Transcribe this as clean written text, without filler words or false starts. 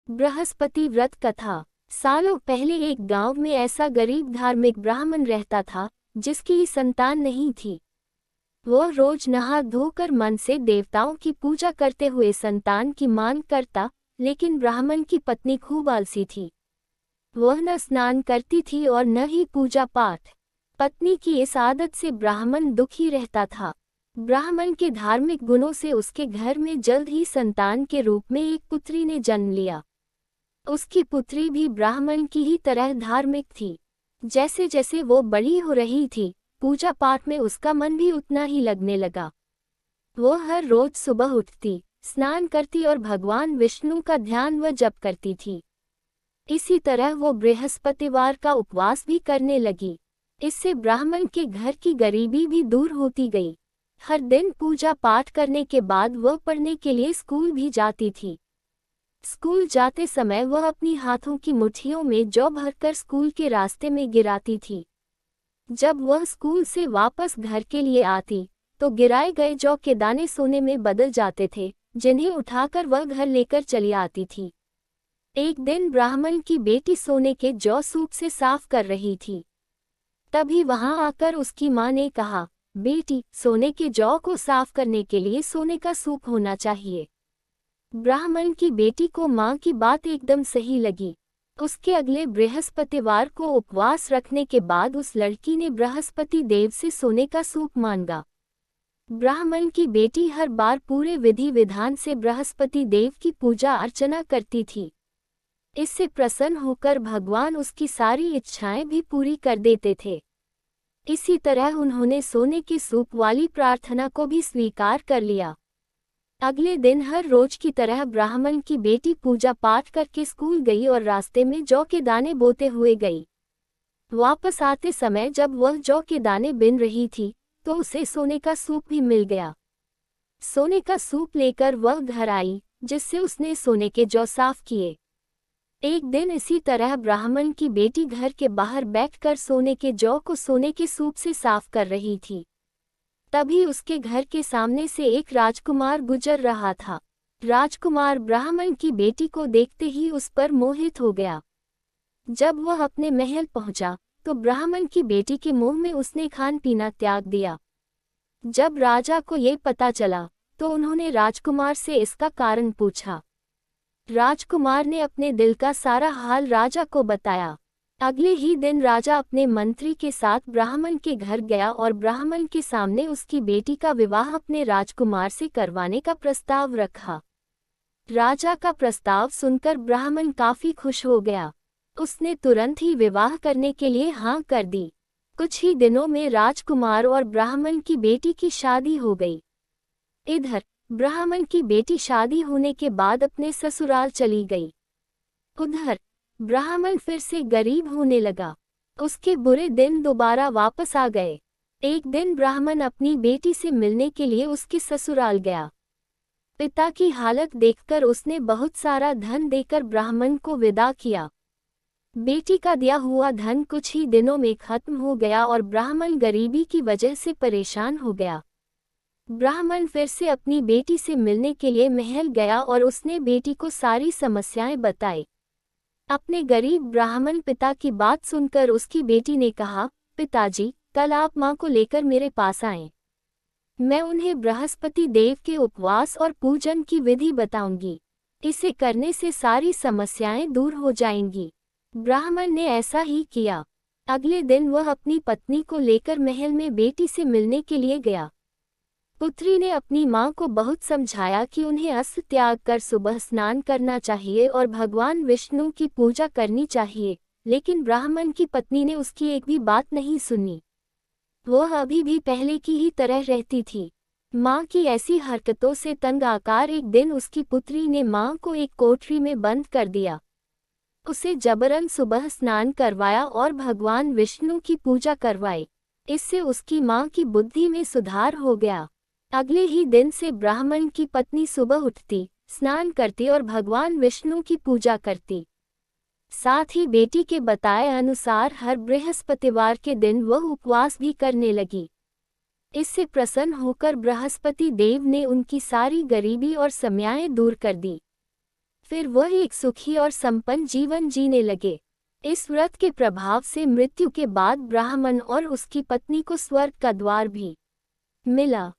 बृहस्पति व्रत कथा। सालों पहले एक गांव में ऐसा गरीब धार्मिक ब्राह्मण रहता था जिसकी संतान नहीं थी। वह रोज नहा धोकर मन से देवताओं की पूजा करते हुए संतान की मांग करता, लेकिन ब्राह्मण की पत्नी खूब आलसी थी। वह न स्नान करती थी और न ही पूजा पाठ। पत्नी की इस आदत से ब्राह्मण दुखी रहता था। ब्राह्मण के धार्मिक गुणों से उसके घर में जल्द ही संतान के रूप में एक पुत्री ने जन्म लिया। उसकी पुत्री भी ब्राह्मण की ही तरह धार्मिक थी। जैसे जैसे वो बड़ी हो रही थी, पूजा पाठ में उसका मन भी उतना ही लगने लगा। वो हर रोज सुबह उठती, स्नान करती और भगवान विष्णु का ध्यान व जप करती थी। इसी तरह वो बृहस्पतिवार का उपवास भी करने लगी। इससे ब्राह्मण के घर की गरीबी भी दूर होती गई। हर दिन पूजा पाठ करने के बाद वह पढ़ने के लिए स्कूल भी जाती थी। स्कूल जाते समय वह अपनी हाथों की मुट्ठियों में जौ भरकर स्कूल के रास्ते में गिराती थी। जब वह स्कूल से वापस घर के लिए आती, तो गिराए गए जौ के दाने सोने में बदल जाते थे, जिन्हें उठाकर वह घर लेकर चली आती थी। एक दिन ब्राह्मण की बेटी सोने के जौ सूप से साफ कर रही थी। तभी वहां आकर उसकी मां ने कहा, बेटी, सोने के जौ को साफ करने के लिए सोने का सूप होना चाहिए। ब्राह्मण की बेटी को मां की बात एकदम सही लगी। उसके अगले बृहस्पतिवार को उपवास रखने के बाद उस लड़की ने बृहस्पति देव से सोने का सूप मांगा। ब्राह्मण की बेटी हर बार पूरे विधि विधान से बृहस्पति देव की पूजा अर्चना करती थी। इससे प्रसन्न होकर भगवान उसकी सारी इच्छाएं भी पूरी कर देते थे। इसी तरह उन्होंने सोने के सूप वाली प्रार्थना को भी स्वीकार कर लिया। अगले दिन हर रोज की तरह ब्राह्मण की बेटी पूजा पाठ करके स्कूल गई और रास्ते में जौ के दाने बोते हुए गई। वापस आते समय जब वह जौ के दाने बिन रही थी, तो उसे सोने का सूप भी मिल गया। सोने का सूप लेकर वह घर आई, जिससे उसने सोने के जौ साफ किए। एक दिन इसी तरह ब्राह्मण की बेटी घर के बाहर बैठकर सोने के जौ को सोने के सूप से साफ कर रही थी। तभी उसके घर के सामने से एक राजकुमार गुजर रहा था। राजकुमार ब्राह्मण की बेटी को देखते ही उस पर मोहित हो गया। जब वह अपने महल पहुंचा, तो ब्राह्मण की बेटी के मुंह में उसने खान पीना त्याग दिया। जब राजा को ये पता चला, तो उन्होंने राजकुमार से इसका कारण पूछा। राजकुमार ने अपने दिल का सारा हाल राजा को बताया। अगले ही दिन राजा अपने मंत्री के साथ ब्राह्मण के घर गया और ब्राह्मण के सामने उसकी बेटी का विवाह अपने राजकुमार से करवाने का प्रस्ताव रखा। राजा का प्रस्ताव सुनकर ब्राह्मण काफी खुश हो गया। उसने तुरंत ही विवाह करने के लिए हाँ कर दी। कुछ ही दिनों में राजकुमार और ब्राह्मण की बेटी की शादी हो गई। इधर ब्राह्मण की बेटी शादी होने के बाद अपने ससुराल चली गई। उधर ब्राह्मण फिर से गरीब होने लगा। उसके बुरे दिन दोबारा वापस आ गए। एक दिन ब्राह्मण अपनी बेटी से मिलने के लिए उसके ससुराल गया। पिता की हालत देखकर उसने बहुत सारा धन देकर ब्राह्मण को विदा किया। बेटी का दिया हुआ धन कुछ ही दिनों में खत्म हो गया और ब्राह्मण गरीबी की वजह से परेशान हो गया। ब्राह्मण फिर से अपनी बेटी से मिलने के लिए महल गया और उसने बेटी को सारी समस्याएं बताई। अपने गरीब ब्राह्मण पिता की बात सुनकर उसकी बेटी ने कहा, पिताजी, कल आप मां को लेकर मेरे पास आएं। मैं उन्हें बृहस्पति देव के उपवास और पूजन की विधि बताऊंगी। इसे करने से सारी समस्याएं दूर हो जाएंगी। ब्राह्मण ने ऐसा ही किया। अगले दिन वह अपनी पत्नी को लेकर महल में बेटी से मिलने के लिए गया। पुत्री ने अपनी मां को बहुत समझाया कि उन्हें अस्त्र त्याग कर सुबह स्नान करना चाहिए और भगवान विष्णु की पूजा करनी चाहिए, लेकिन ब्राह्मण की पत्नी ने उसकी एक भी बात नहीं सुनी। वह अभी भी पहले की ही तरह रहती थी। मां की ऐसी हरकतों से तंग आकर एक दिन उसकी पुत्री ने मां को एक कोठरी में बंद कर दिया। उसे जबरन सुबह स्नान करवाया और भगवान विष्णु की पूजा करवाई। इससे उसकी मां की बुद्धि में सुधार हो गया। अगले ही दिन से ब्राह्मण की पत्नी सुबह उठती, स्नान करती और भगवान विष्णु की पूजा करती। साथ ही बेटी के बताए अनुसार हर बृहस्पतिवार के दिन वह उपवास भी करने लगी। इससे प्रसन्न होकर बृहस्पति देव ने उनकी सारी गरीबी और समस्याएं दूर कर दी। फिर वह एक सुखी और संपन्न जीवन जीने लगे। इस व्रत के प्रभाव से मृत्यु के बाद ब्राह्मण और उसकी पत्नी को स्वर्ग का द्वार भी मिला।